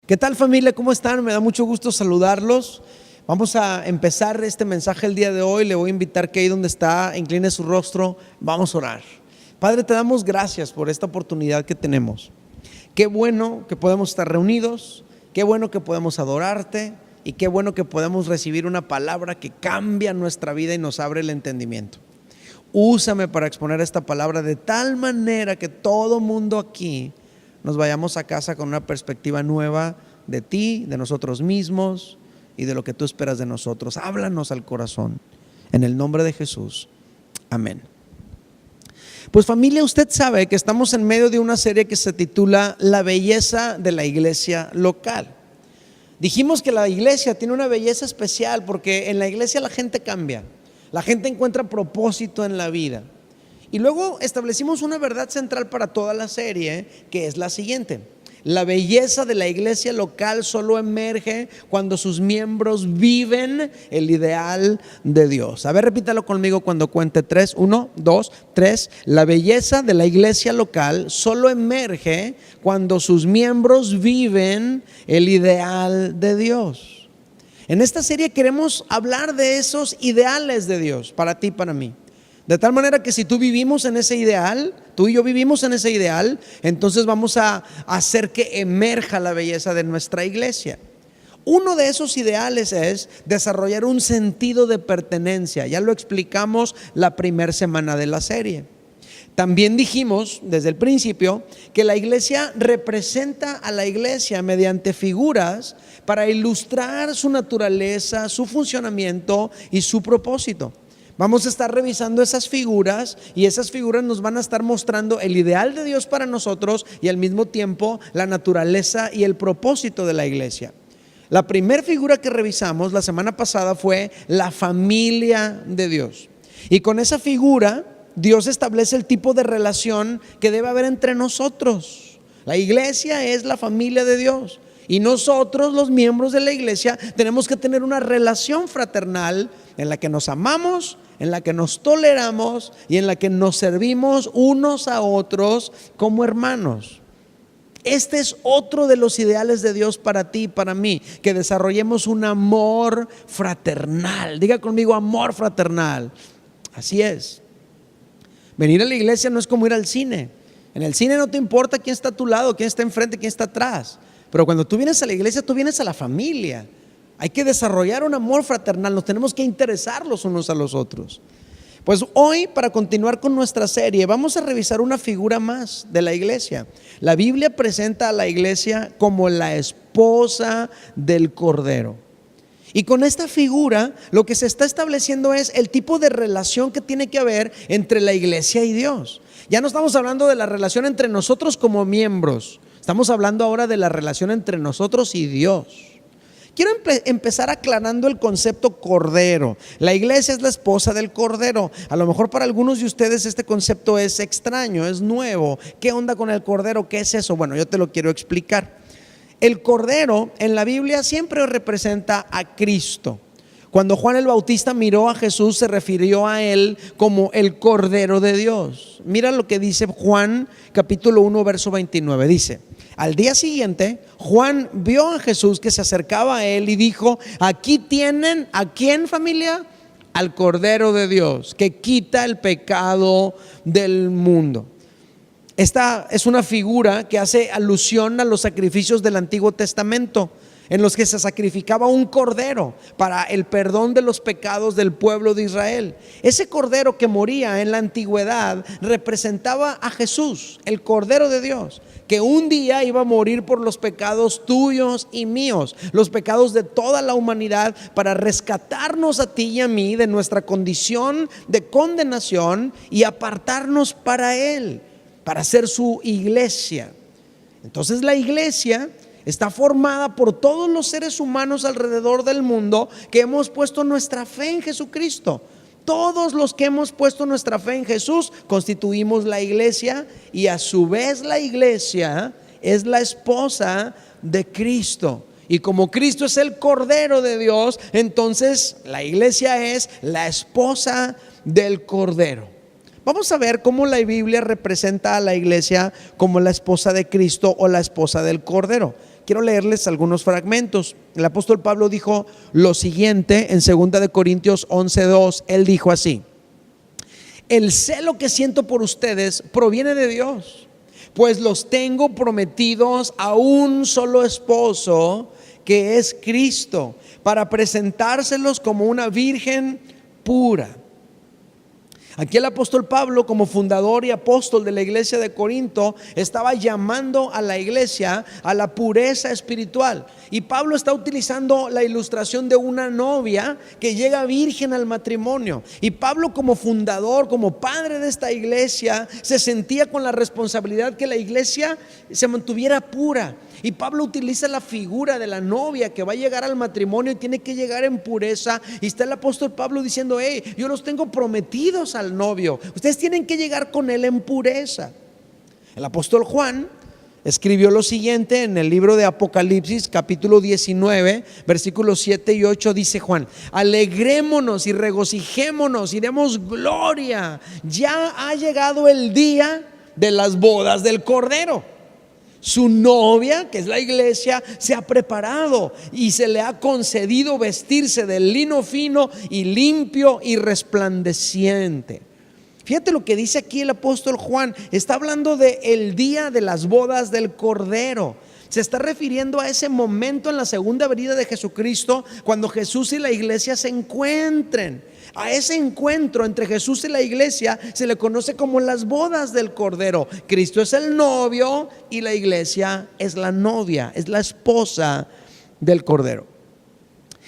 ¿Qué tal, familia? ¿Cómo están? Me da mucho gusto saludarlos. Vamos a empezar este mensaje el día de hoy. Le voy a invitar que ahí donde está, incline su rostro, vamos a orar. Padre, te damos gracias por esta oportunidad que tenemos. Qué bueno que podemos estar reunidos, qué bueno que podemos adorarte y qué bueno que podemos recibir una palabra que cambia nuestra vida y nos abre el entendimiento. Úsame para exponer esta palabra de tal manera que todo mundo aquí nos vayamos a casa con una perspectiva nueva de ti, de nosotros mismos y de lo que tú esperas de nosotros. Háblanos al corazón, en el nombre de Jesús, amén. Pues familia, usted sabe que estamos en medio de una serie que se titula La belleza de la iglesia local. Dijimos que la iglesia tiene una belleza especial porque en la iglesia la gente cambia, la gente encuentra propósito en la vida. Y luego establecimos una verdad central para toda la serie, que es la siguiente: la belleza de la iglesia local solo emerge cuando sus miembros viven el ideal de Dios. A ver, repítalo conmigo cuando cuente 3, 1, 2, 3. La belleza de la iglesia local solo emerge cuando sus miembros viven el ideal de Dios. En esta serie queremos hablar de esos ideales de Dios para ti y para mí. De tal manera que si tú vivimos en ese ideal, tú y yo vivimos en ese ideal, entonces vamos a hacer que emerja la belleza de nuestra iglesia. Uno de esos ideales es desarrollar un sentido de pertenencia. Ya lo explicamos la primera semana de la serie. También dijimos desde el principio que la iglesia representa a la iglesia mediante figuras para ilustrar su naturaleza, su funcionamiento y su propósito. Vamos a estar revisando esas figuras y esas figuras nos van a estar mostrando el ideal de Dios para nosotros y al mismo tiempo la naturaleza y el propósito de la iglesia. La primera figura que revisamos la semana pasada fue la familia de Dios. Y con esa figura Dios establece el tipo de relación que debe haber entre nosotros. La iglesia es la familia de Dios. Y nosotros, los miembros de la iglesia, tenemos que tener una relación fraternal en la que nos amamos, en la que nos toleramos y en la que nos servimos unos a otros como hermanos. Este es otro de los ideales de Dios para ti y para mí, que desarrollemos un amor fraternal. Diga conmigo, amor fraternal. Así es. Venir a la iglesia no es como ir al cine. En el cine no te importa quién está a tu lado, quién está enfrente, quién está atrás. Pero cuando tú vienes a la iglesia, tú vienes a la familia. Hay que desarrollar un amor fraternal, nos tenemos que interesar los unos a los otros. Pues hoy, para continuar con nuestra serie, vamos a revisar una figura más de la iglesia. La Biblia presenta a la iglesia como la esposa del Cordero. Y con esta figura lo que se está estableciendo es el tipo de relación que tiene que haber entre la iglesia y Dios. Ya no estamos hablando de la relación entre nosotros como miembros, estamos hablando ahora de la relación entre nosotros y Dios. Quiero empezar aclarando el concepto cordero. La iglesia es la esposa del Cordero. A lo mejor para algunos de ustedes este concepto es extraño, es nuevo. ¿Qué onda con el Cordero? ¿Qué es eso? Bueno, yo te lo quiero explicar. El Cordero en la Biblia siempre representa a Cristo. Cuando Juan el Bautista miró a Jesús, se refirió a él como el Cordero de Dios. Mira lo que dice Juan capítulo 1 verso 29. Dice: al día siguiente Juan vio a Jesús que se acercaba a él y dijo: aquí tienen, ¿a quién, familia? Al Cordero de Dios, que quita el pecado del mundo. Esta es una figura que hace alusión a los sacrificios del Antiguo Testamento, en los que se sacrificaba un cordero para el perdón de los pecados del pueblo de Israel. Ese cordero que moría en la antigüedad representaba a Jesús, el Cordero de Dios, que un día iba a morir por los pecados tuyos y míos, los pecados de toda la humanidad, para rescatarnos a ti y a mí de nuestra condición de condenación y apartarnos para Él, para ser su iglesia. Entonces la iglesia está formada por todos los seres humanos alrededor del mundo que hemos puesto nuestra fe en Jesucristo. Todos los que hemos puesto nuestra fe en Jesús constituimos la iglesia, y a su vez la iglesia es la esposa de Cristo. Y como Cristo es el Cordero de Dios, entonces la iglesia es la esposa del Cordero. Vamos a ver cómo la Biblia representa a la iglesia como la esposa de Cristo o la esposa del Cordero. Quiero leerles algunos fragmentos. El apóstol Pablo dijo lo siguiente en 2 de Corintios 11:2. Él dijo así: el celo que siento por ustedes proviene de Dios, pues los tengo prometidos a un solo esposo, que es Cristo, para presentárselos como una virgen pura. Aquí el apóstol Pablo, como fundador y apóstol de la iglesia de Corinto, estaba llamando a la iglesia a la pureza espiritual. Y Pablo está utilizando la ilustración de una novia que llega virgen al matrimonio. Y Pablo, como fundador, como padre de esta iglesia, se sentía con la responsabilidad que la iglesia se mantuviera pura. Y Pablo utiliza la figura de la novia que va a llegar al matrimonio y tiene que llegar en pureza. Y está el apóstol Pablo diciendo: hey, yo los tengo prometidos al novio, ustedes tienen que llegar con él en pureza. El apóstol Juan escribió lo siguiente en el libro de Apocalipsis, capítulo 19, versículos 7 y 8. Dice Juan: alegrémonos y regocijémonos y demos gloria, ya ha llegado el día de las bodas del Cordero. Su novia, que es la iglesia, se ha preparado y se le ha concedido vestirse de lino fino y limpio y resplandeciente. Fíjate lo que dice aquí el apóstol Juan. Está hablando de el día de las bodas del Cordero. Se está refiriendo a ese momento en la segunda venida de Jesucristo, cuando Jesús y la iglesia se encuentren. A ese encuentro entre Jesús y la iglesia se le conoce como las bodas del Cordero. Cristo es el novio y la iglesia es la novia, es la esposa del Cordero.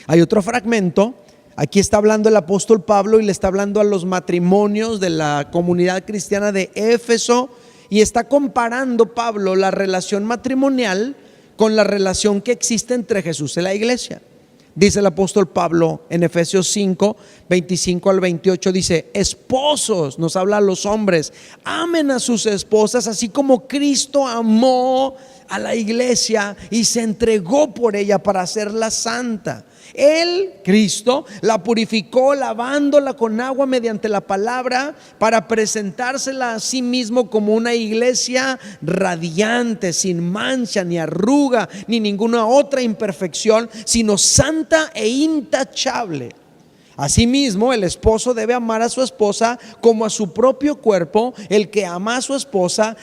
Hay otro fragmento. Aquí está hablando el apóstol Pablo y le está hablando a los matrimonios de la comunidad cristiana de Éfeso, y está comparando Pablo la relación matrimonial con la relación que existe entre Jesús y la iglesia. Dice el apóstol Pablo en Efesios 5, 25 al 28, dice: esposos, nos habla a los hombres, amen a sus esposas así como Cristo amó a la iglesia y se entregó por ella para hacerla santa. Él, Cristo, la purificó lavándola con agua mediante la palabra, para presentársela a sí mismo como una iglesia radiante, sin mancha, ni arruga, ni ninguna otra imperfección, sino santa e intachable. Asimismo, el esposo debe amar a su esposa como a su propio cuerpo. El que ama a su esposa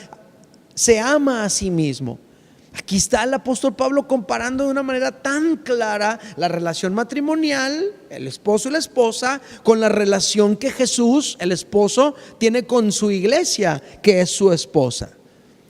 se ama a sí mismo. Aquí está el apóstol Pablo comparando de una manera tan clara la relación matrimonial, el esposo y la esposa, con la relación que Jesús, el esposo, tiene con su iglesia, que es su esposa.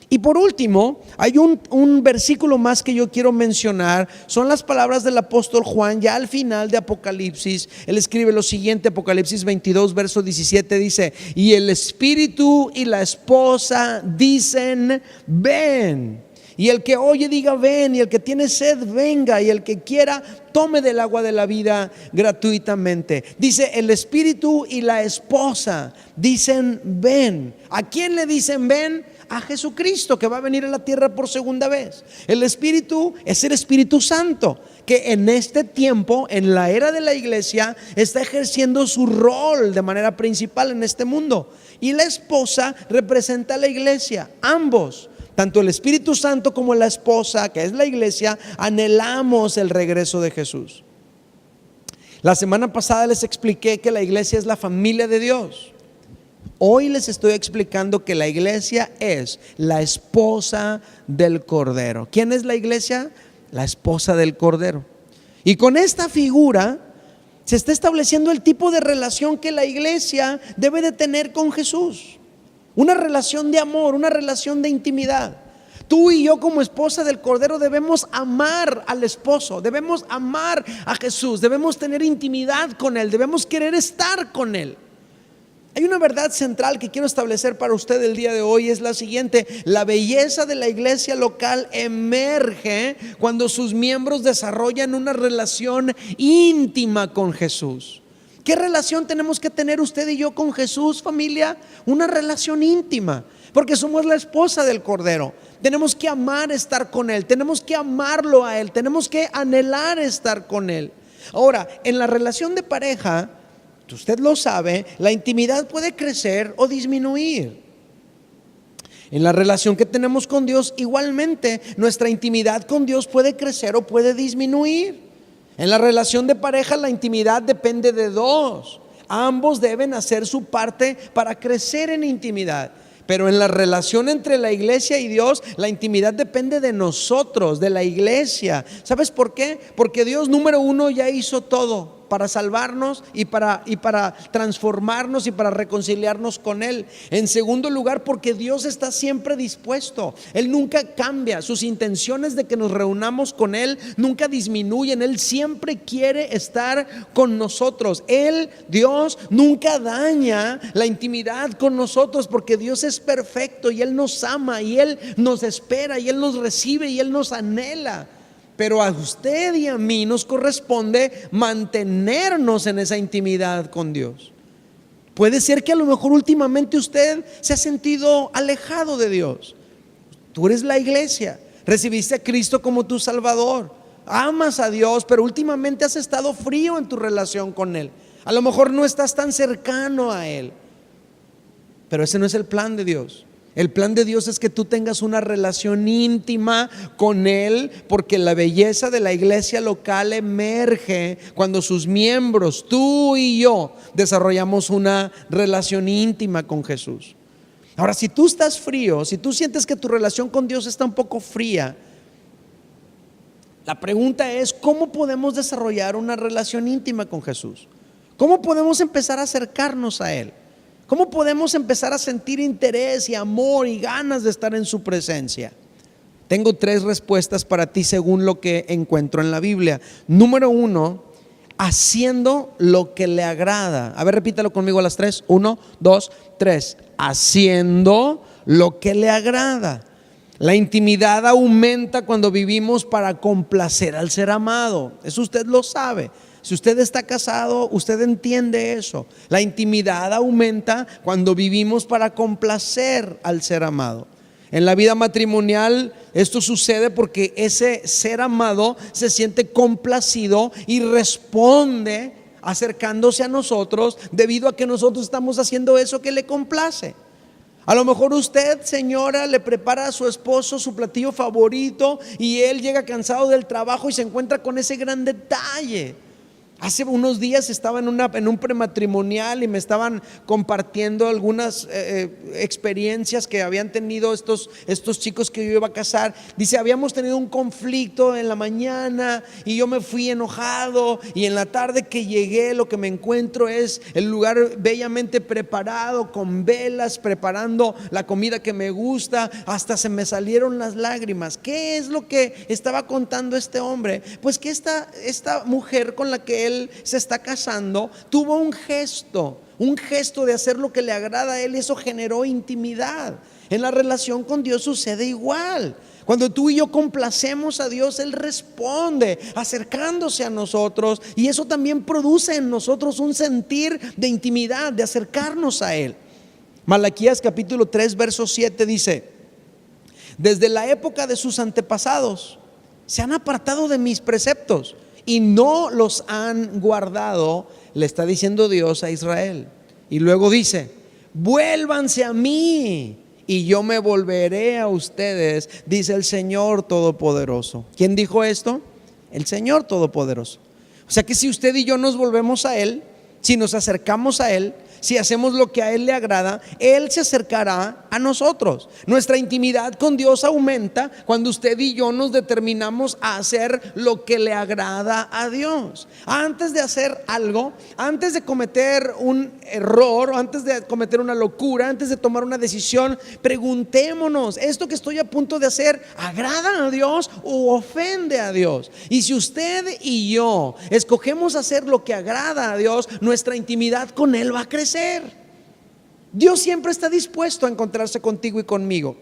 Y por último, hay un versículo más que yo quiero mencionar. Son las palabras del apóstol Juan, ya al final de Apocalipsis. Él escribe lo siguiente: Apocalipsis 22, verso 17, dice: y el espíritu y la esposa dicen: ven. Y el que oye diga: ven. Y el que tiene sed venga. Y el que quiera tome del agua de la vida gratuitamente. Dice: el espíritu y la esposa dicen: ven. ¿A quién le dicen ven? A Jesucristo, que va a venir a la tierra por segunda vez. El espíritu es el Espíritu Santo, que en este tiempo, en la era de la iglesia, está ejerciendo su rol de manera principal en este mundo. Y la esposa representa a la iglesia. Ambos, tanto el Espíritu Santo como la esposa, que es la iglesia, anhelamos el regreso de Jesús. La semana pasada les expliqué que la iglesia es la familia de Dios. Hoy les estoy explicando que la iglesia es la esposa del Cordero. ¿Quién es la iglesia? La esposa del Cordero. Y con esta figura se está estableciendo el tipo de relación que la iglesia debe de tener con Jesús. Una relación de amor, una relación de intimidad. Tú y yo, como esposa del Cordero, debemos amar al esposo, debemos amar a Jesús, debemos tener intimidad con Él, debemos querer estar con Él. Hay una verdad central que quiero establecer para usted el día de hoy, es la siguiente: la belleza de la iglesia local emerge cuando sus miembros desarrollan una relación íntima con Jesús. ¿Qué relación tenemos que tener usted y yo con Jesús, familia? Una relación íntima, porque somos la esposa del Cordero. Tenemos que amar estar con Él, tenemos que amarlo a Él, tenemos que anhelar estar con Él. Ahora, en la relación de pareja, usted lo sabe, la intimidad puede crecer o disminuir. En la relación que tenemos con Dios, igualmente, nuestra intimidad con Dios puede crecer o puede disminuir. En la relación de pareja, la intimidad depende de dos. Ambos deben hacer su parte para crecer en intimidad. Pero en la relación entre la iglesia y Dios, la intimidad depende de nosotros, de la iglesia. ¿Sabes por qué? Porque Dios, número uno, ya hizo todo para salvarnos y para transformarnos y para reconciliarnos con Él. En segundo lugar, porque Dios está siempre dispuesto. Él nunca cambia. Sus intenciones de que nos reunamos con Él nunca disminuyen. Él siempre quiere estar con nosotros. Él, Dios, nunca daña la intimidad con nosotros, porque Dios es perfecto y Él nos ama y Él nos espera y Él nos recibe y Él nos anhela. Pero a usted y a mí nos corresponde mantenernos en esa intimidad con Dios. Puede ser que a lo mejor últimamente usted se ha sentido alejado de Dios. Tú eres la iglesia, recibiste a Cristo como tu Salvador, amas a Dios, pero últimamente has estado frío en tu relación con Él. A lo mejor no estás tan cercano a Él. Pero ese no es el plan de Dios. El plan de Dios es que tú tengas una relación íntima con Él, porque la belleza de la iglesia local emerge cuando sus miembros, tú y yo, desarrollamos una relación íntima con Jesús. Ahora, si tú estás frío, si tú sientes que tu relación con Dios está un poco fría, la pregunta es: ¿cómo podemos desarrollar una relación íntima con Jesús? ¿Cómo podemos empezar a acercarnos a Él? ¿Cómo podemos empezar a sentir interés y amor y ganas de estar en su presencia? Tengo 3 respuestas para ti según lo que encuentro en la Biblia. Número 1, haciendo lo que le agrada. A ver, repítalo conmigo a las 3. 1, 2, 3. Haciendo lo que le agrada. La intimidad aumenta cuando vivimos para complacer al ser amado. Eso usted lo sabe. Si usted está casado, usted entiende eso. La intimidad aumenta cuando vivimos para complacer al ser amado. En la vida matrimonial esto sucede porque ese ser amado se siente complacido y responde acercándose a nosotros debido a que nosotros estamos haciendo eso que le complace. A lo mejor usted, señora, le prepara a su esposo su platillo favorito y él llega cansado del trabajo y se encuentra con ese gran detalle. Hace unos días estaba en un prematrimonial y me estaban compartiendo algunas experiencias que habían tenido estos chicos que yo iba a casar. Dice: habíamos tenido un conflicto en la mañana y yo me fui enojado, y en la tarde que llegué lo que me encuentro es el lugar bellamente preparado, con velas, preparando la comida que me gusta. Hasta se me salieron las lágrimas. ¿Qué es lo que estaba contando este hombre? Pues que esta mujer con la que él se está casando tuvo un gesto de hacer lo que le agrada a él, y eso generó intimidad. En la relación con Dios sucede igual. Cuando tú y yo complacemos a Dios, Él responde acercándose a nosotros, y eso también produce en nosotros un sentir de intimidad, de acercarnos a Él. Malaquías capítulo 3 verso 7 dice: desde la época de sus antepasados se han apartado de mis preceptos y no los han guardado, le está diciendo Dios a Israel. Y luego dice: vuélvanse a mí y yo me volveré a ustedes, dice el Señor Todopoderoso. ¿Quién dijo esto? El Señor Todopoderoso. O sea que si usted y yo nos volvemos a Él, si nos acercamos a Él, si hacemos lo que a Él le agrada, Él se acercará a nosotros. Nuestra intimidad con Dios aumenta cuando usted y yo nos determinamos a hacer lo que le agrada a Dios. Antes de hacer algo, antes de cometer un error, antes de cometer una locura, antes de tomar una decisión, preguntémonos: ¿esto que estoy a punto de hacer agrada a Dios o ofende a Dios? Y si usted y yo escogemos hacer lo que agrada a Dios, nuestra intimidad con Él va a crecer. Dios siempre está dispuesto a encontrarse contigo y conmigo.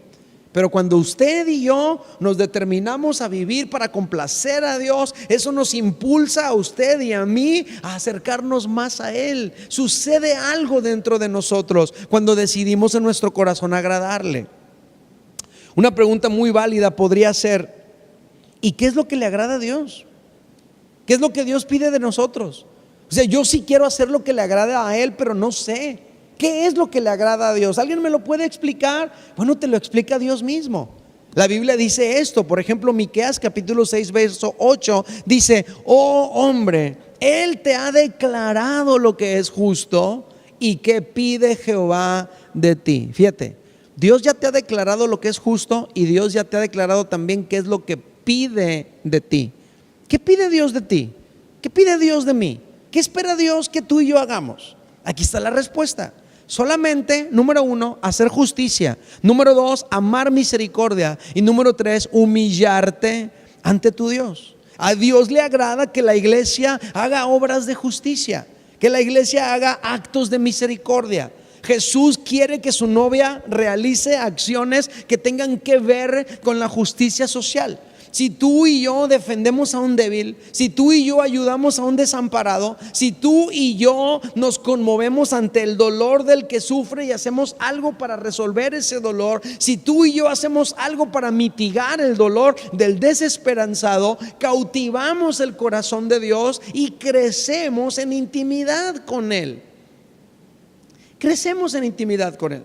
Pero cuando usted y yo nos determinamos a vivir para complacer a Dios, eso nos impulsa a usted y a mí a acercarnos más a Él. Sucede algo dentro de nosotros cuando decidimos en nuestro corazón agradarle. Una pregunta muy válida podría ser: ¿y qué es lo que le agrada a Dios? ¿Qué es lo que Dios pide de nosotros? O sea, yo sí quiero hacer lo que le agrada a Él, pero no sé. ¿Qué es lo que le agrada a Dios? ¿Alguien me lo puede explicar? Bueno, te lo explica Dios mismo. La Biblia dice esto, por ejemplo, Miqueas capítulo 6 verso 8 dice: oh hombre, Él te ha declarado lo que es justo y qué pide Jehová de ti. Fíjate, Dios ya te ha declarado lo que es justo y Dios ya te ha declarado también qué es lo que pide de ti. ¿Qué pide Dios de ti? ¿Qué pide Dios de mí? ¿Qué espera Dios que tú y yo hagamos? Aquí está la respuesta. Solamente, número 1, hacer justicia. Número 2, amar misericordia. Y número 3, humillarte ante tu Dios. A Dios le agrada que la iglesia haga obras de justicia, que la iglesia haga actos de misericordia. Jesús quiere que su novia realice acciones que tengan que ver con la justicia social. Si tú y yo defendemos a un débil, si tú y yo ayudamos a un desamparado, si tú y yo nos conmovemos ante el dolor del que sufre y hacemos algo para resolver ese dolor, si tú y yo hacemos algo para mitigar el dolor del desesperanzado, cautivamos el corazón de Dios y crecemos en intimidad con Él. Crecemos en intimidad con Él.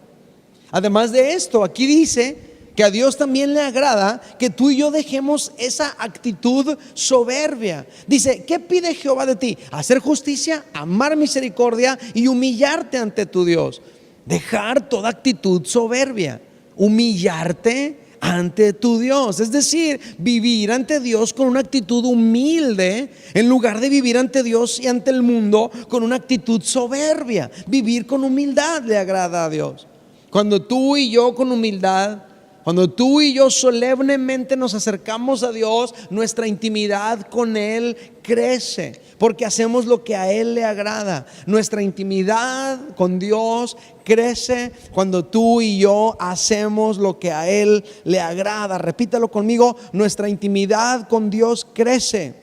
Además de esto, aquí dice que a Dios también le agrada que tú y yo dejemos esa actitud soberbia. Dice: ¿qué pide Jehová de ti? Hacer justicia, amar misericordia y humillarte ante tu Dios. Dejar toda actitud soberbia, humillarte ante tu Dios, es decir, vivir ante Dios con una actitud humilde en lugar de vivir ante Dios y ante el mundo con una actitud soberbia. Vivir con humildad le agrada a Dios. Cuando tú y yo con humildad, cuando tú y yo solemnemente nos acercamos a Dios, nuestra intimidad con Él crece, porque hacemos lo que a Él le agrada. Nuestra intimidad con Dios crece cuando tú y yo hacemos lo que a Él le agrada. Repítalo conmigo: nuestra intimidad con Dios crece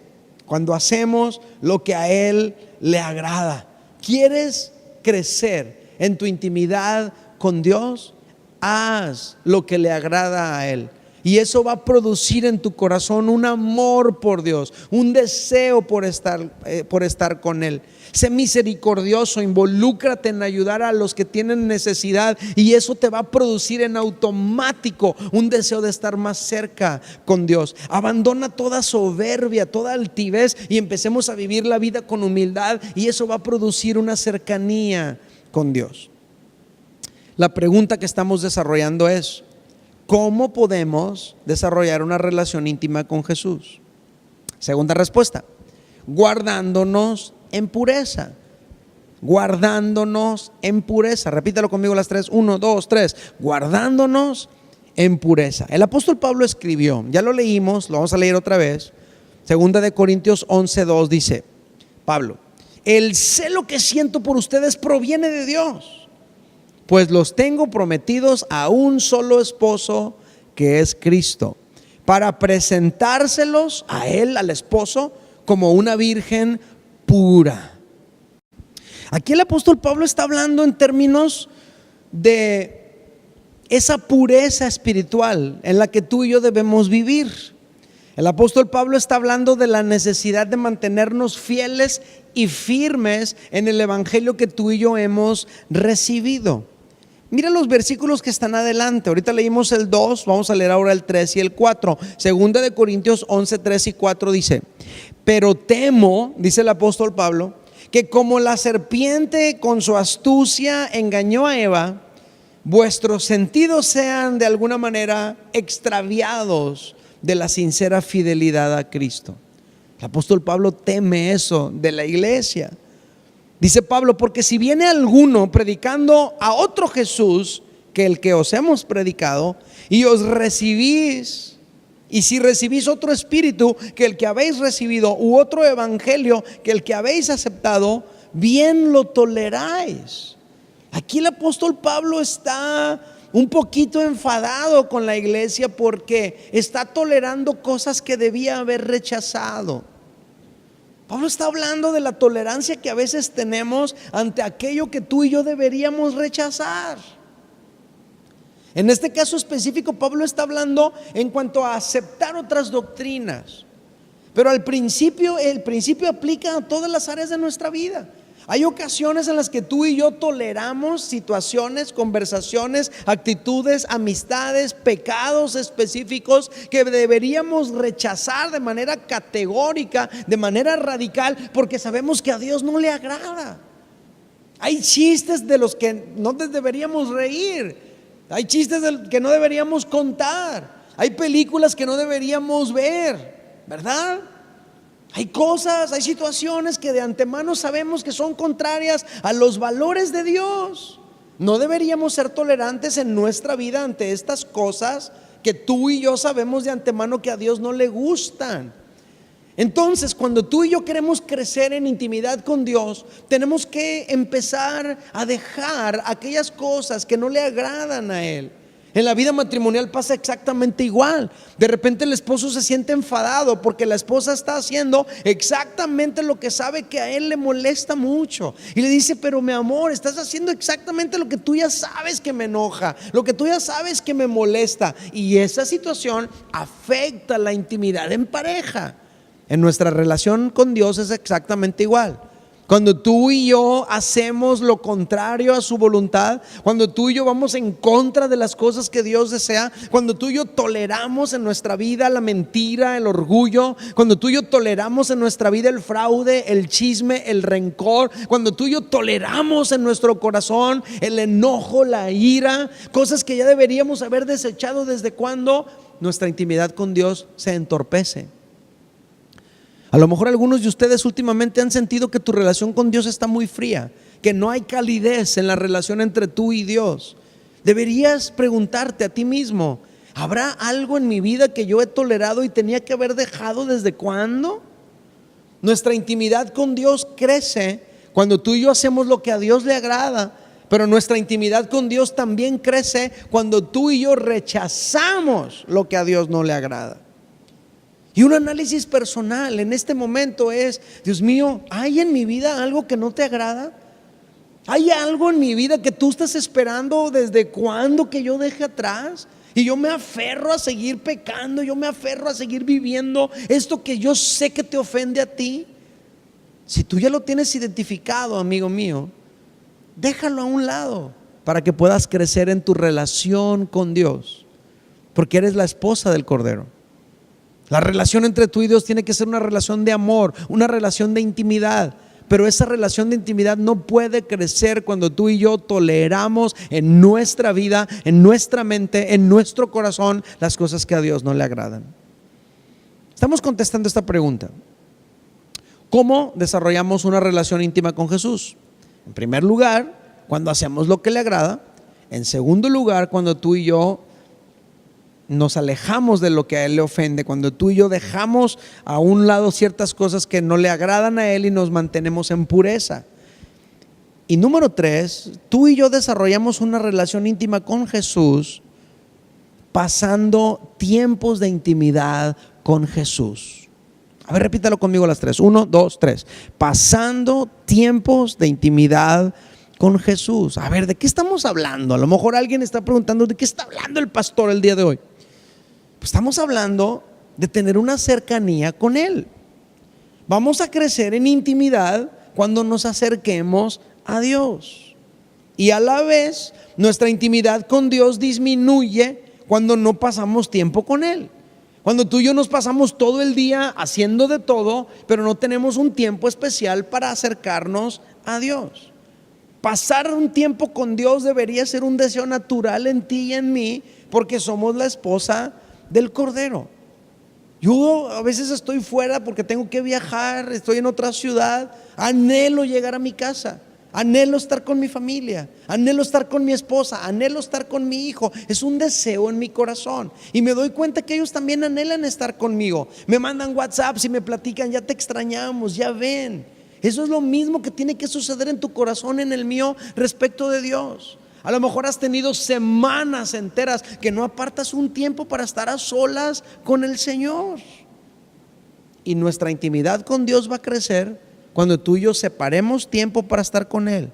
cuando hacemos lo que a Él le agrada. ¿Quieres crecer en tu intimidad con Dios? Haz lo que le agrada a Él, y eso va a producir en tu corazón un amor por Dios, un deseo por estar con Él. Sé misericordioso, involúcrate en ayudar a los que tienen necesidad, y eso te va a producir en automático un deseo de estar más cerca con Dios. Abandona toda soberbia, toda altivez, y empecemos a vivir la vida con humildad, y eso va a producir una cercanía con Dios. La pregunta que estamos desarrollando es: ¿cómo podemos desarrollar una relación íntima con Jesús? Segunda respuesta: guardándonos en pureza. Guardándonos en pureza. Repítalo conmigo las tres: 1, 2, 3. Guardándonos en pureza. El apóstol Pablo escribió, ya lo leímos, lo vamos a leer otra vez. Segunda de Corintios 11:2 dice Pablo: el celo que siento por ustedes proviene de Dios, pues los tengo prometidos a un solo esposo, que es Cristo, para presentárselos a Él, al esposo, como una virgen pura. Aquí el apóstol Pablo está hablando en términos de esa pureza espiritual en la que tú y yo debemos vivir. El apóstol Pablo está hablando de la necesidad de mantenernos fieles y firmes en el evangelio que tú y yo hemos recibido. Mira los versículos que están adelante. Ahorita leímos el 2, vamos a leer ahora el 3 y el 4. Segunda de Corintios 11, 3 y 4 dice: pero temo, dice el apóstol Pablo, que como la serpiente con su astucia engañó a Eva, vuestros sentidos sean de alguna manera extraviados de la sincera fidelidad a Cristo. El apóstol Pablo teme eso de la iglesia. Dice Pablo: porque si viene alguno predicando a otro Jesús que el que os hemos predicado, y os recibís, y si recibís otro espíritu que el que habéis recibido, u otro evangelio que el que habéis aceptado, bien lo toleráis. Aquí el apóstol Pablo está un poquito enfadado con la iglesia porque está tolerando cosas que debía haber rechazado. Pablo está hablando de la tolerancia que a veces tenemos ante aquello que tú y yo deberíamos rechazar. En este caso específico, Pablo está hablando en cuanto a aceptar otras doctrinas. Pero el principio aplica a todas las áreas de nuestra vida. Hay ocasiones en las que tú y yo toleramos situaciones, conversaciones, actitudes, amistades, pecados específicos que deberíamos rechazar de manera categórica, de manera radical, porque sabemos que a Dios no le agrada. Hay chistes de los que no deberíamos reír. Hay chistes que no deberíamos contar. Hay películas que no deberíamos ver, ¿verdad? Hay cosas, hay situaciones que de antemano sabemos que son contrarias a los valores de Dios. No deberíamos ser tolerantes en nuestra vida ante estas cosas que tú y yo sabemos de antemano que a Dios no le gustan. Entonces, cuando tú y yo queremos crecer en intimidad con Dios, tenemos que empezar a dejar aquellas cosas que no le agradan a Él. En la vida matrimonial pasa exactamente igual. De repente el esposo se siente enfadado porque la esposa está haciendo exactamente lo que sabe que a él le molesta mucho. Y le dice: pero mi amor, estás haciendo exactamente lo que tú ya sabes que me enoja, lo que tú ya sabes que me molesta. Y esa situación afecta la intimidad en pareja. En nuestra relación con Dios es exactamente igual. Cuando tú y yo hacemos lo contrario a su voluntad, cuando tú y yo vamos en contra de las cosas que Dios desea, cuando tú y yo toleramos en nuestra vida la mentira, el orgullo, cuando tú y yo toleramos en nuestra vida el fraude, el chisme, el rencor, cuando tú y yo toleramos en nuestro corazón el enojo, la ira, cosas que ya deberíamos haber desechado desde cuando nuestra intimidad con Dios se entorpece. A lo mejor algunos de ustedes últimamente han sentido que tu relación con Dios está muy fría, que no hay calidez en la relación entre tú y Dios. Deberías preguntarte a ti mismo: ¿habrá algo en mi vida que yo he tolerado y tenía que haber dejado desde cuándo? Nuestra intimidad con Dios crece cuando tú y yo hacemos lo que a Dios le agrada, pero nuestra intimidad con Dios también crece cuando tú y yo rechazamos lo que a Dios no le agrada. Y un análisis personal en este momento es: Dios mío, ¿hay en mi vida algo que no te agrada? ¿Hay algo en mi vida que tú estás esperando desde cuándo que yo deje atrás? Y yo me aferro a seguir pecando, yo me aferro a seguir viviendo esto que yo sé que te ofende a ti. Si tú ya lo tienes identificado, amigo mío, déjalo a un lado para que puedas crecer en tu relación con Dios, porque eres la esposa del Cordero. La relación entre tú y Dios tiene que ser una relación de amor, una relación de intimidad. Pero esa relación de intimidad no puede crecer cuando tú y yo toleramos en nuestra vida, en nuestra mente, en nuestro corazón las cosas que a Dios no le agradan. Estamos contestando esta pregunta: ¿cómo desarrollamos una relación íntima con Jesús? En primer lugar, cuando hacemos lo que le agrada. En segundo lugar, cuando tú y yo nos alejamos de lo que a Él le ofende, cuando tú y yo dejamos a un lado ciertas cosas que no le agradan a Él y nos mantenemos en pureza. Y número 3, tú y yo desarrollamos una relación íntima con Jesús pasando tiempos de intimidad con Jesús. A ver, repítalo conmigo las 3. 1, 2, 3. Pasando tiempos de intimidad con Jesús. A ver, ¿de qué estamos hablando? A lo mejor alguien está preguntando: ¿de qué está hablando el pastor el día de hoy? Pues estamos hablando de tener una cercanía con Él. Vamos a crecer en intimidad cuando nos acerquemos a Dios. Y a la vez, nuestra intimidad con Dios disminuye cuando no pasamos tiempo con Él. Cuando tú y yo nos pasamos todo el día haciendo de todo, pero no tenemos un tiempo especial para acercarnos a Dios. Pasar un tiempo con Dios debería ser un deseo natural en ti y en mí, porque somos la esposa del Cordero. Yo a veces estoy fuera porque tengo que viajar, estoy en otra ciudad, anhelo llegar a mi casa, anhelo estar con mi familia, anhelo estar con mi esposa, anhelo estar con mi hijo. Es un deseo en mi corazón y me doy cuenta que ellos también anhelan estar conmigo. Me mandan WhatsApps y me platican: ya te extrañamos, ya ven. Eso es lo mismo que tiene que suceder en tu corazón, en el mío, respecto de Dios. A lo mejor has tenido semanas enteras que no apartas un tiempo para estar a solas con el Señor. Y nuestra intimidad con Dios va a crecer cuando tú y yo separemos tiempo para estar con Él.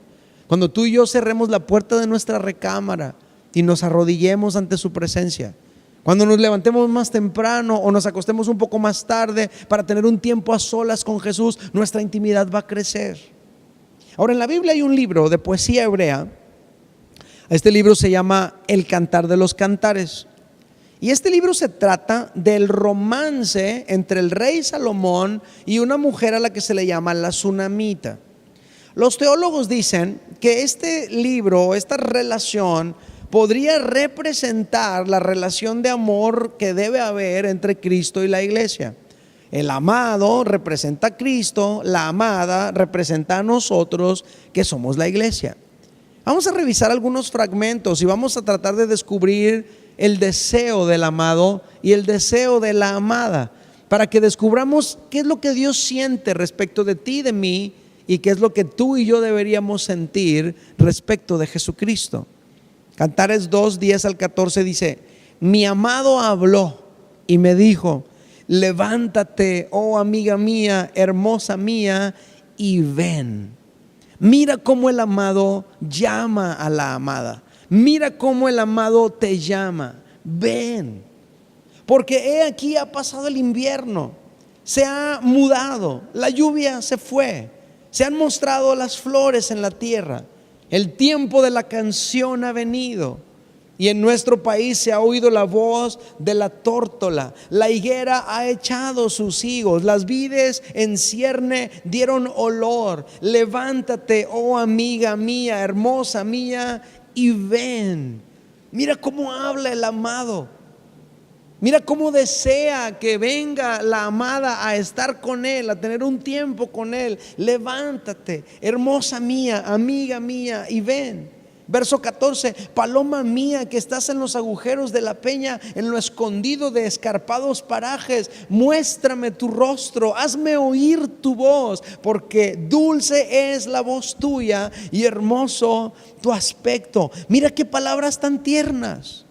Cuando tú y yo cerremos la puerta de nuestra recámara y nos arrodillemos ante su presencia. Cuando nos levantemos más temprano o nos acostemos un poco más tarde para tener un tiempo a solas con Jesús, nuestra intimidad va a crecer. Ahora, en la Biblia hay un libro de poesía hebrea. Este libro se llama El Cantar de los Cantares. Y este libro se trata del romance entre el rey Salomón y una mujer a la que se le llama la Sunamita. Los teólogos dicen que este libro, esta relación, podría representar la relación de amor que debe haber entre Cristo y la iglesia. El amado representa a Cristo, la amada representa a nosotros que somos la iglesia. Vamos a revisar algunos fragmentos y vamos a tratar de descubrir el deseo del amado y el deseo de la amada, para que descubramos qué es lo que Dios siente respecto de ti y de mí, y qué es lo que tú y yo deberíamos sentir respecto de Jesucristo. Cantares 2, 10 al 14 dice: mi amado habló y me dijo: levántate, oh amiga mía, hermosa mía, y ven. Mira cómo el amado llama a la amada. Mira cómo el amado te llama. Ven. Porque he aquí ha pasado el invierno, se ha mudado, la lluvia se fue, se han mostrado las flores en la tierra. El tiempo de la canción ha venido. Y en nuestro país se ha oído la voz de la tórtola. La higuera ha echado sus higos. Las vides en cierne dieron olor. Levántate, oh amiga mía, hermosa mía, y ven. Mira cómo habla el amado. Mira cómo desea que venga la amada a estar con él, a tener un tiempo con él. Levántate, hermosa mía, amiga mía, y ven. Verso 14: paloma mía que estás en los agujeros de la peña, en lo escondido de escarpados parajes, muéstrame tu rostro, hazme oír tu voz, porque dulce es la voz tuya y hermoso tu aspecto. Mira qué palabras tan tiernas.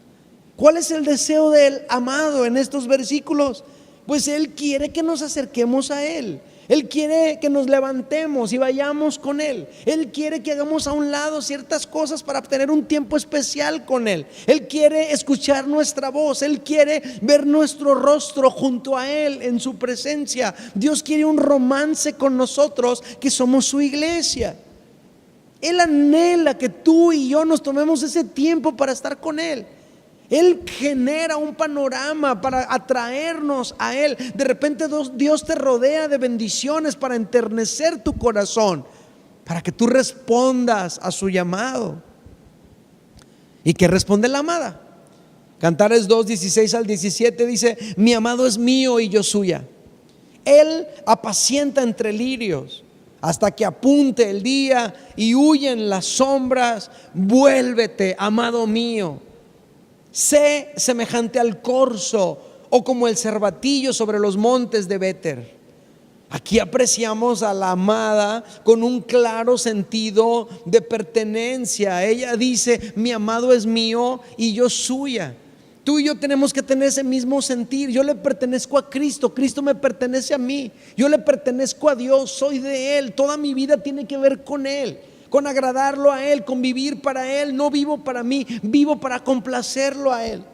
¿Cuál es el deseo del amado en estos versículos? Pues Él quiere que nos acerquemos a Él. Él quiere que nos levantemos y vayamos con Él. Él quiere que hagamos a un lado ciertas cosas para tener un tiempo especial con Él. Él quiere escuchar nuestra voz. Él quiere ver nuestro rostro junto a Él en su presencia. Dios quiere un romance con nosotros que somos su iglesia. Él anhela que tú y yo nos tomemos ese tiempo para estar con Él. Él genera un panorama para atraernos a Él. De repente Dios te rodea de bendiciones para enternecer tu corazón, para que tú respondas a su llamado. ¿Y qué responde la amada? Cantares 2, 16 al 17 dice: mi amado es mío y yo suya. Él apacienta entre lirios hasta que apunte el día y huyen las sombras. Vuélvete, amado mío. Sé semejante al corzo o como el cervatillo sobre los montes de Béter. Aquí apreciamos a la amada con un claro sentido de pertenencia. Ella dice: mi amado es mío y yo suya. Tú y yo tenemos que tener ese mismo sentir. Yo le pertenezco a Cristo, Cristo me pertenece a mí. Yo le pertenezco a Dios, soy de Él. Toda mi vida tiene que ver con Él, con agradarlo a Él, con vivir para Él. No vivo para mí, vivo para complacerlo a Él.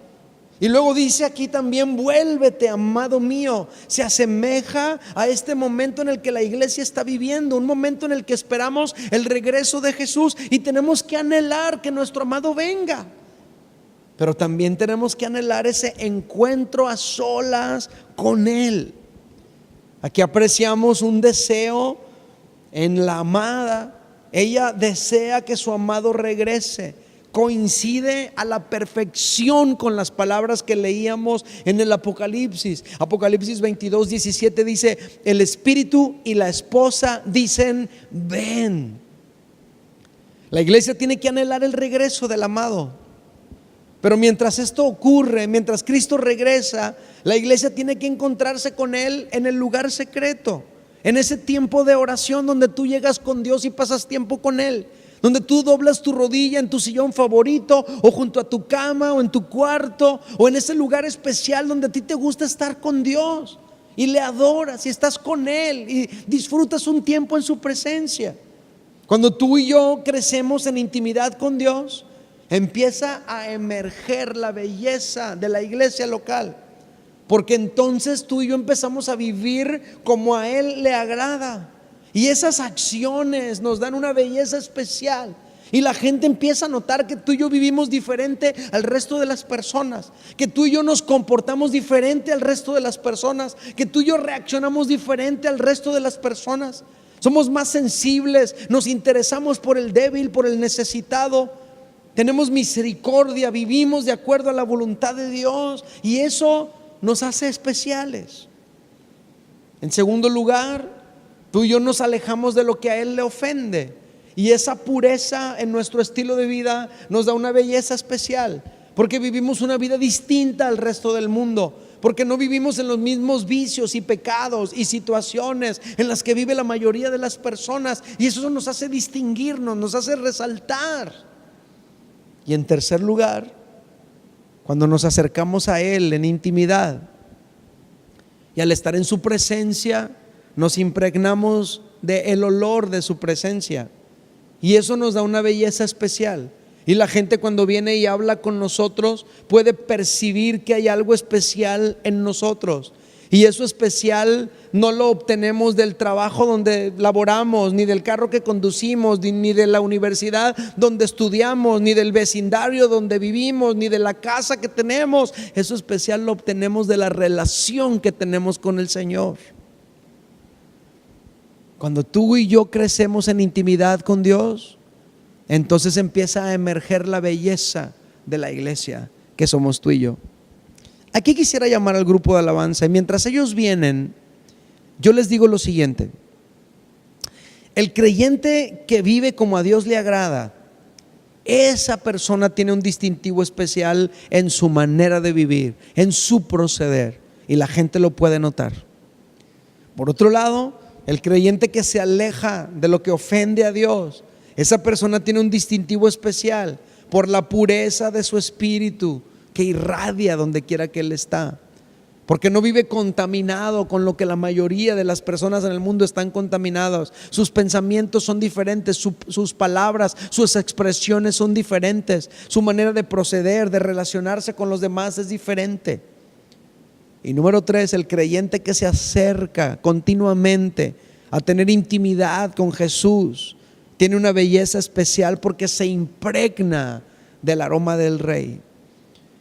Y luego dice aquí también: vuélvete, amado mío. Se asemeja a este momento en el que la iglesia está viviendo, un momento en el que esperamos el regreso de Jesús y tenemos que anhelar que nuestro amado venga. Pero también tenemos que anhelar ese encuentro a solas con Él. Aquí apreciamos un deseo en la amada. Ella desea que su amado regrese. Coincide a la perfección con las palabras que leíamos en el Apocalipsis. Apocalipsis 22, 17 dice: el espíritu y la esposa dicen: ven. La iglesia tiene que anhelar el regreso del amado. Pero mientras esto ocurre, mientras Cristo regresa, la iglesia tiene que encontrarse con Él en el lugar secreto, en ese tiempo de oración donde tú llegas con Dios y pasas tiempo con Él, donde tú doblas tu rodilla en tu sillón favorito, o junto a tu cama, o en tu cuarto, o en ese lugar especial donde a ti te gusta estar con Dios y le adoras y estás con Él y disfrutas un tiempo en su presencia. Cuando tú y yo crecemos en intimidad con Dios, empieza a emerger la belleza de la iglesia local, porque entonces tú y yo empezamos a vivir como a Él le agrada. Y esas acciones nos dan una belleza especial. Y la gente empieza a notar que tú y yo vivimos diferente al resto de las personas, que tú y yo nos comportamos diferente al resto de las personas, que tú y yo reaccionamos diferente al resto de las personas. Somos más sensibles, nos interesamos por el débil, por el necesitado, tenemos misericordia, vivimos de acuerdo a la voluntad de Dios, y eso nos hace especiales. En segundo lugar, tú y yo nos alejamos de lo que a Él le ofende. Y esa pureza en nuestro estilo de vida nos da una belleza especial, porque vivimos una vida distinta al resto del mundo, porque no vivimos en los mismos vicios y pecados y situaciones en las que vive la mayoría de las personas, y eso nos hace distinguirnos, nos hace resaltar. Y en tercer lugar, cuando nos acercamos a Él en intimidad y al estar en su presencia, nos impregnamos del olor de su presencia. Y eso nos da una belleza especial. Y la gente, cuando viene y habla con nosotros, puede percibir que hay algo especial en nosotros. Y eso especial no lo obtenemos del trabajo donde laboramos, ni del carro que conducimos, ni de la universidad donde estudiamos, ni del vecindario donde vivimos, ni de la casa que tenemos. Eso especial lo obtenemos de la relación que tenemos con el Señor. Cuando tú y yo crecemos en intimidad con Dios, entonces empieza a emerger la belleza de la iglesia que somos tú y yo. Aquí quisiera llamar al grupo de alabanza, y mientras ellos vienen, yo les digo lo siguiente: el creyente que vive como a Dios le agrada, esa persona tiene un distintivo especial en su manera de vivir, en su proceder, y la gente lo puede notar. Por otro lado, el creyente que se aleja de lo que ofende a Dios, esa persona tiene un distintivo especial por la pureza de su espíritu que irradia donde quiera que él está, porque no vive contaminado con lo que la mayoría de las personas en el mundo están contaminados. Sus pensamientos son diferentes, sus palabras, sus expresiones son diferentes, su manera de proceder, de relacionarse con los demás es diferente. Y número 3, el creyente que se acerca continuamente a tener intimidad con Jesús tiene una belleza especial porque se impregna del aroma del Rey.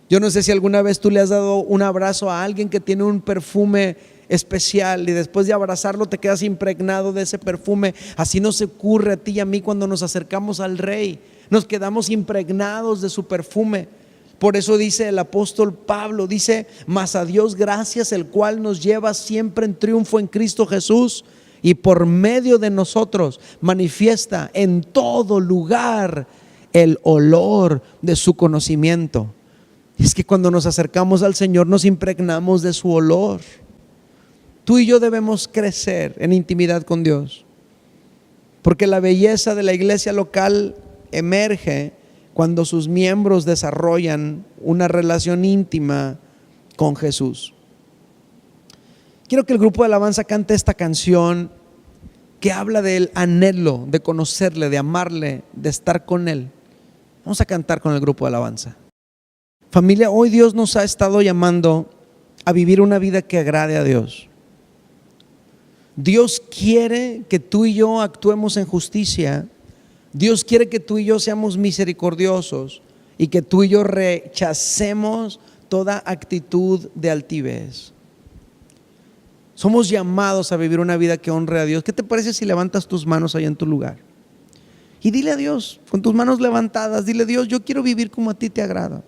Yo no sé si alguna vez tú le has dado un abrazo a alguien que tiene un perfume especial y después de abrazarlo te quedas impregnado de ese perfume. Así nos ocurre a ti y a mí cuando nos acercamos al Rey, nos quedamos impregnados de su perfume. Por eso dice el apóstol Pablo, dice: mas a Dios gracias, el cual nos lleva siempre en triunfo en Cristo Jesús, y por medio de nosotros manifiesta en todo lugar el olor de su conocimiento. Es que cuando nos acercamos al Señor nos impregnamos de su olor. Tú y yo debemos crecer en intimidad con Dios, porque la belleza de la iglesia local emerge cuando sus miembros desarrollan una relación íntima con Jesús. Quiero que el grupo de alabanza cante esta canción que habla del anhelo de conocerle, de amarle, de estar con Él. Vamos a cantar con el grupo de alabanza. Familia, hoy Dios nos ha estado llamando a vivir una vida que agrade a Dios. Dios quiere que tú y yo actuemos en justicia. Dios quiere que tú y yo seamos misericordiosos y que tú y yo rechacemos toda actitud de altivez. Somos llamados a vivir una vida que honre a Dios. ¿Qué te parece si levantas tus manos ahí en tu lugar? Y dile a Dios, con tus manos levantadas, dile: Dios, yo quiero vivir como a ti te agrada.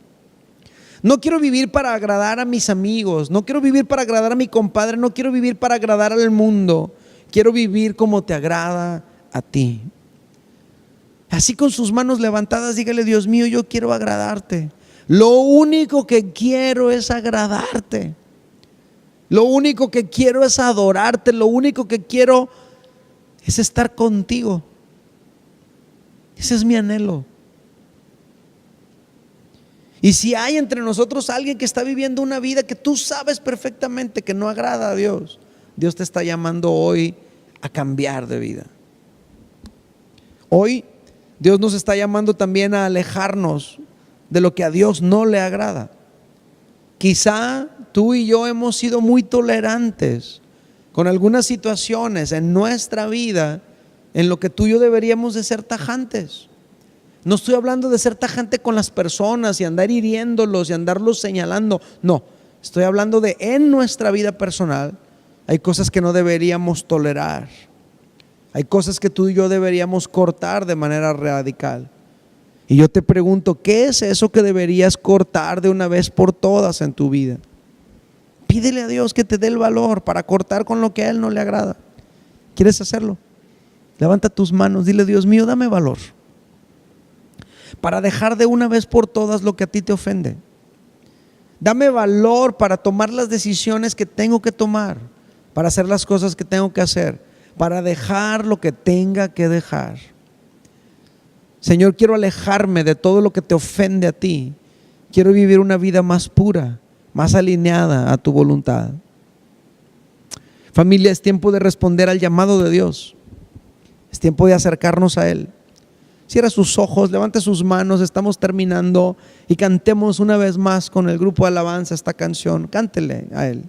No quiero vivir para agradar a mis amigos, no quiero vivir para agradar a mi compadre, no quiero vivir para agradar al mundo. Quiero vivir como te agrada a ti. Así con sus manos levantadas, dígale: Dios mío, yo quiero agradarte. Lo único que quiero es agradarte. Lo único que quiero es adorarte. Lo único que quiero es estar contigo. Ese es mi anhelo. Y si hay entre nosotros alguien que está viviendo una vida que tú sabes perfectamente que no agrada a Dios, Dios te está llamando hoy a cambiar de vida. Hoy Dios nos está llamando también a alejarnos de lo que a Dios no le agrada. Quizá tú y yo hemos sido muy tolerantes con algunas situaciones en nuestra vida en lo que tú y yo deberíamos de ser tajantes. No estoy hablando de ser tajante con las personas y andar hiriéndolos y andarlos señalando. No, estoy hablando de en nuestra vida personal hay cosas que no deberíamos tolerar. Hay cosas que tú y yo deberíamos cortar de manera radical. Y yo te pregunto, ¿qué es eso que deberías cortar de una vez por todas en tu vida? Pídele a Dios que te dé el valor para cortar con lo que a Él no le agrada. ¿Quieres hacerlo? Levanta tus manos, dile: Dios mío, dame valor para dejar de una vez por todas lo que a ti te ofende. Dame valor para tomar las decisiones que tengo que tomar, para hacer las cosas que tengo que hacer, para dejar lo que tenga que dejar. Señor, quiero alejarme de todo lo que te ofende a ti. Quiero vivir una vida más pura, más alineada a tu voluntad. Familia, es tiempo de responder al llamado de Dios. Es tiempo de acercarnos a Él. Cierra sus ojos, levante sus manos, estamos terminando y cantemos una vez más con el grupo de alabanza esta canción. Cántele a Él.